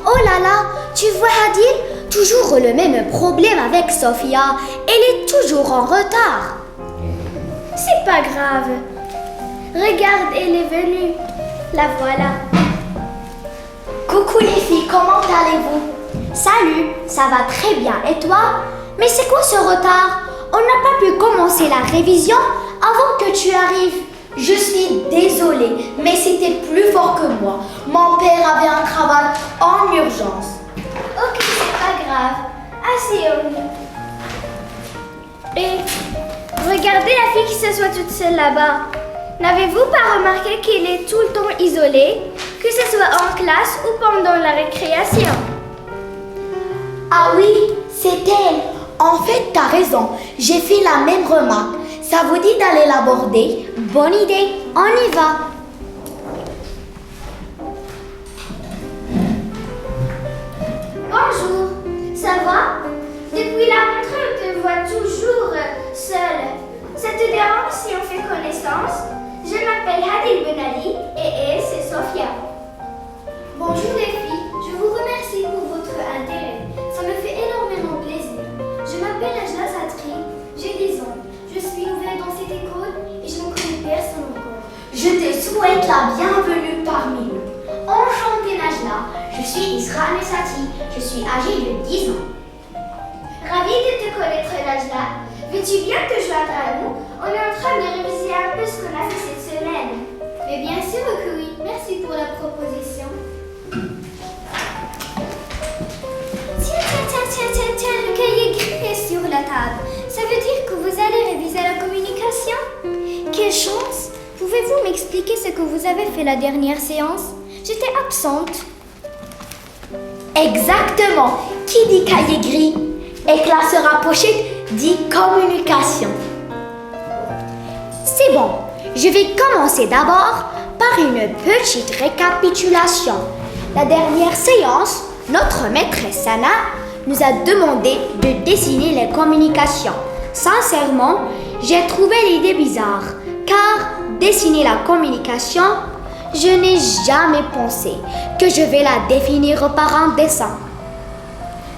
Oh là là, tu vois Adil, toujours le même problème avec Sophia. Elle est toujours en retard. C'est pas grave. Regarde, elle est venue. La voilà. Coucou les filles, comment allez-vous? Salut, ça va très bien. Et toi? Mais c'est quoi ce retard? On n'a pas pu commencer la révision avant que tu arrives. Je suis désolée, mais c'était plus fort que moi. Mon père avait un travail en urgence. Ok, c'est pas grave. Asseyons-nous. Et regardez la fille qui s'assoit toute seule là-bas. N'avez-vous pas remarqué qu'elle est tout le temps isolée, que ce soit en classe ou pendant la récréation? Ah oui, c'est elle. En fait, t'as raison. J'ai fait la même remarque. Ça vous dit d'aller l'aborder? Bonne idée, on y va. Bonjour, ça va? Depuis la rentrée, on te voit toujours seule. Ça te dérange si on fait connaissance? Je m'appelle Hadil Benali et elle, c'est Sophia. Bonjour les filles, je vous remercie pour votre intérêt. Ça me fait énormément plaisir. Je m'appelle Najla Satri, j'ai 10 ans. Je suis nouvelle dans cette école et je ne connais personne encore. Je te souhaite la bienvenue parmi nous. Enchantée Najla, je suis Isra Nesati, je suis âgée de 10 ans. Ravie de te connaître, Najla. Veux-tu bien te joindre à nous? On est en train de réviser un peu ce qu'on a fait cette semaine. Mais bien sûr que oui, merci pour la proposition. Tiens, le cahier gris est sur la table. Ça veut dire que vous allez réviser la communication? Quelle chance! Pouvez-vous m'expliquer ce que vous avez fait la dernière séance? J'étais absente. Exactement. Qui dit cahier gris et classe rapprochée dit communication. C'est bon. Je vais commencer d'abord par une petite récapitulation. La dernière séance, notre maîtresse Sana nous a demandé de dessiner les communications. Sincèrement, j'ai trouvé l'idée bizarre, car dessiner la communication, je n'ai jamais pensé que je vais la définir par un dessin.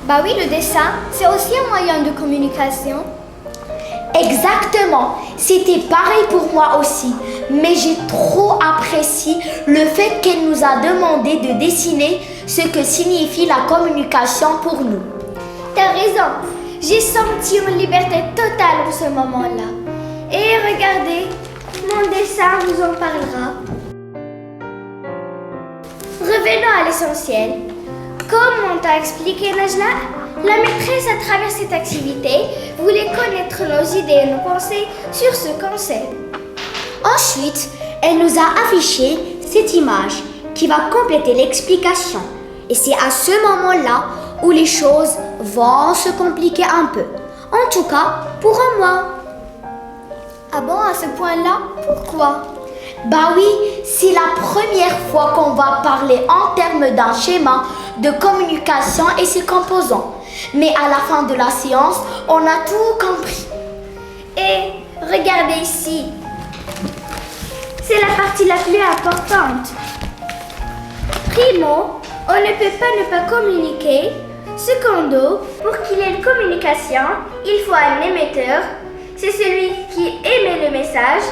Bah oui, le dessin, c'est aussi un moyen de communication. Exactement, c'était pareil pour moi aussi, mais j'ai trop apprécié le fait qu'elle nous a demandé de dessiner ce que signifie la communication pour nous. T'as raison, j'ai senti une liberté totale en ce moment-là. Et regardez, mon dessin vous en parlera. Revenons à l'essentiel. Comme on t'a expliqué, Najla, la maîtresse à travers cette activité voulait connaître nos idées et nos pensées sur ce concept. Ensuite, elle nous a affiché cette image qui va compléter l'explication. Et c'est à ce moment-là où les choses vont se compliquer un peu. En tout cas, pour moi. Ah bon, à ce point-là, pourquoi? Bah oui, c'est la première fois qu'on va parler en termes d'un schéma de communication et ses composants. Mais à la fin de la séance, on a tout compris. Et regardez ici. C'est la partie la plus importante. Primo, on ne peut pas communiquer. Secondo, pour qu'il y ait une communication, il faut un émetteur. C'est celui qui émet le message.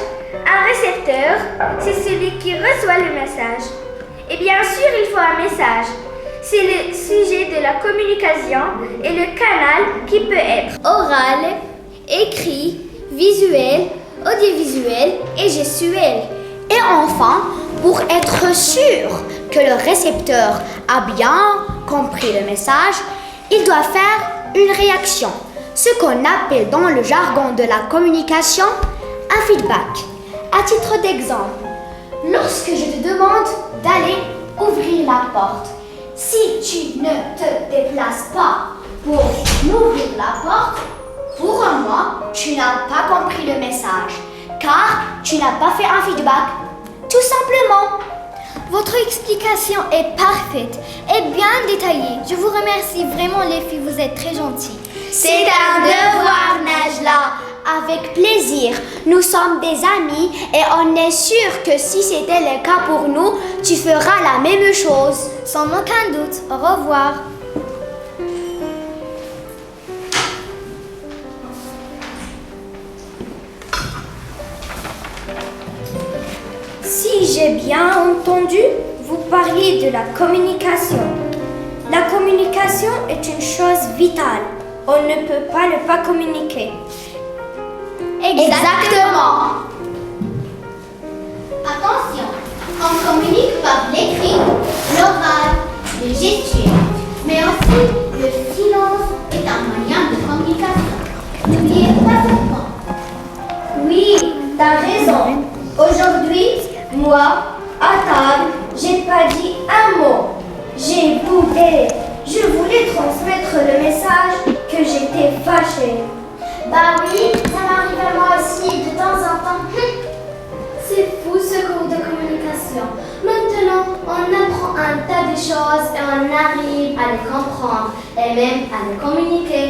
Un récepteur, c'est celui qui reçoit le message. Et bien sûr, il faut un message. C'est le sujet de la communication et le canal qui peut être oral, écrit, visuel, audiovisuel et gestuel. Et enfin, pour être sûr que le récepteur a bien compris le message, il doit faire une réaction, ce qu'on appelle dans le jargon de la communication un feedback. À titre d'exemple, lorsque je te demande d'aller ouvrir la porte, si tu ne te déplaces pas pour m'ouvrir la porte, pour moi, tu n'as pas compris le message, car tu n'as pas fait un feedback, tout simplement. Votre explication est parfaite et bien détaillée. Je vous remercie vraiment les filles, vous êtes très gentilles. C'est un devoir, Najla. Avec plaisir. Nous sommes des amis et on est sûr que si c'était le cas pour nous, tu feras la même chose. Sans aucun doute. Au revoir. Si j'ai bien entendu, vous parliez de la communication. La communication est une chose vitale. On ne peut pas ne pas communiquer. Exactement. Attention, on communique par l'écrit, l'oral, le gestuel, mais aussi le silence est un moyen de communication. N'oubliez pas ce point. Oui, t'as raison. Aujourd'hui, moi, à table, j'ai pas dit un mot. Je voulais transmettre le message que j'étais fâchée. Bah oui, ça m'arrive à moi aussi de temps en temps. C'est fou ce cours de communication. Maintenant, on apprend un tas de choses et on arrive à les comprendre et même à les communiquer.